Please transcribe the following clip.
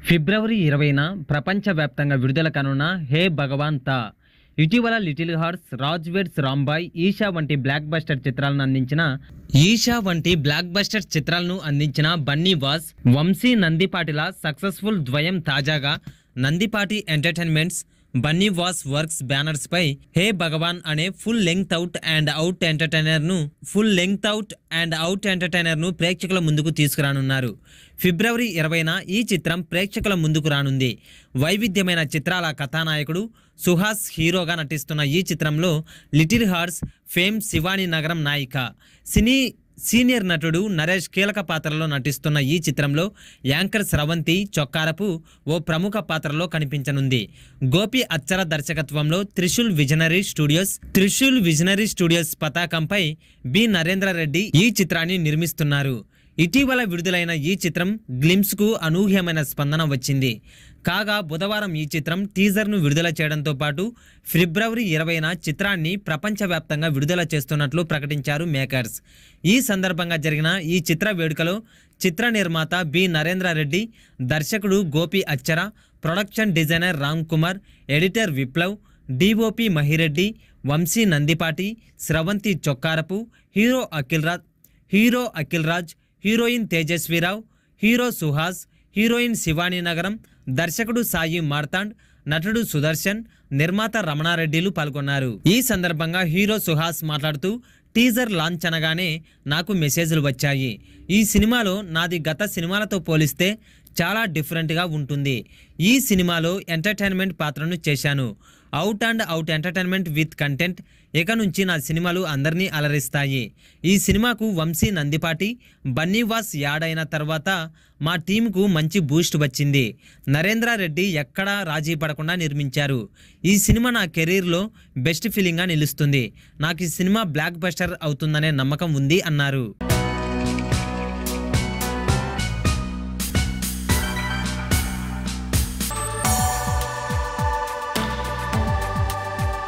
ఫిబ్రవరి 20న ప్రపంచవ్యాప్తంగా విడుదల కానున్న హే భగవాన్ తా ఇటీవల little hearts, Raj weds Rambai, Eesha వంటి బ్లాక్ బస్టర్ చిత్రాలను అందించిన బన్నీ వాస్, వంశీ నందిపాటిల సక్సెస్ఫుల్ ద్వయం తాజాగా Nandipati entertainments, Bunny Vas works banners పై హే భగవాన్ అనే full length out and out entertainer ను ప్రేక్షకుల ముందుకు తీసుకురానున్నారు. ఫిబ్రవరి 20న ఈ చిత్రం ప్రేక్షకుల ముందుకు రానుంది. వైవిధ్యమైన చిత్రాల కథానాయకుడు సుహాస్ హీరోగా నటిస్తున్న ఈ చిత్రంలో లిటిల్ హార్ట్స్ ఫేమ్ శివాని నగరం నాయిక, సీనియర్ నటుడు నరేష్ కీలక పాత్రలో నటిస్తున్న ఈ చిత్రంలో యాంకర్ స్రవంతి చొక్కారపు ఓ ప్రముఖ పాత్రలో కనిపించనుంది. గోపి అచ్చర దర్శకత్వంలో త్రిశూల్ విజనరీ స్టూడియోస్ పతాకంపై బి నరేంద్ర రెడ్డి ఈ చిత్రాన్ని నిర్మిస్తున్నారు. ఇటీవల విడుదలైన ఈ చిత్రం గ్లిమ్స్కు అనూహ్యమైన స్పందన వచ్చింది. కాగా బుధవారం ఈ చిత్రం టీజర్ను విడుదల చేయడంతో పాటు ఫిబ్రవరి 20న చిత్రాన్ని ప్రపంచవ్యాప్తంగా విడుదల చేస్తున్నట్లు ప్రకటించారు మేకర్స్. ఈ సందర్భంగా జరిగిన ఈ చిత్ర వేడుకలో చిత్ర నిర్మాత బి నరేంద్ర రెడ్డి, దర్శకుడు Gopi Achchara, production designer Ram Kumar, editor Viplav, DOP Mahireddy, Vamsi Nandipati, Sravanthi Chokkarapu, hero Akhil Raj, heroine Tejaswi Rao, hero Suhas, heroine Shivani Nagaram, దర్శకుడు సాయి మార్తాండ్, నటుడు సుదర్శన్, నిర్మాత రమణారెడ్డిలు పాల్గొన్నారు. ఈ సందర్భంగా హీరో సుహాస్ మాట్లాడుతూ, టీజర్ లాంచ్ అనగానే నాకు మెసేజ్లు వచ్చాయి. ఈ సినిమాలో నాది గత సినిమాలతో పోలిస్తే చాలా డిఫరెంట్గా ఉంటుంది. ఈ సినిమాలో ఎంటర్టైన్మెంట్ పాత్రను చేశాను. Out entertainment with content. ఇక నుంచి నా సినిమాలు అందరినీ అలరిస్తాయి. ఈ సినిమాకు వంశీ నందిపాటి, బన్నీ వాస్ యాడ్ అయిన తర్వాత మా టీంకు మంచి బూస్ట్ వచ్చింది. నరేంద్ర రెడ్డి ఎక్కడా రాజీ పడకుండా నిర్మించారు. ఈ సినిమా నా కెరీర్లో బెస్ట్ ఫీలింగ్గా నిలుస్తుంది. నాకు ఈ సినిమా బ్లాక్ బస్టర్ అవుతుందనే నమ్మకం ఉంది అన్నారు.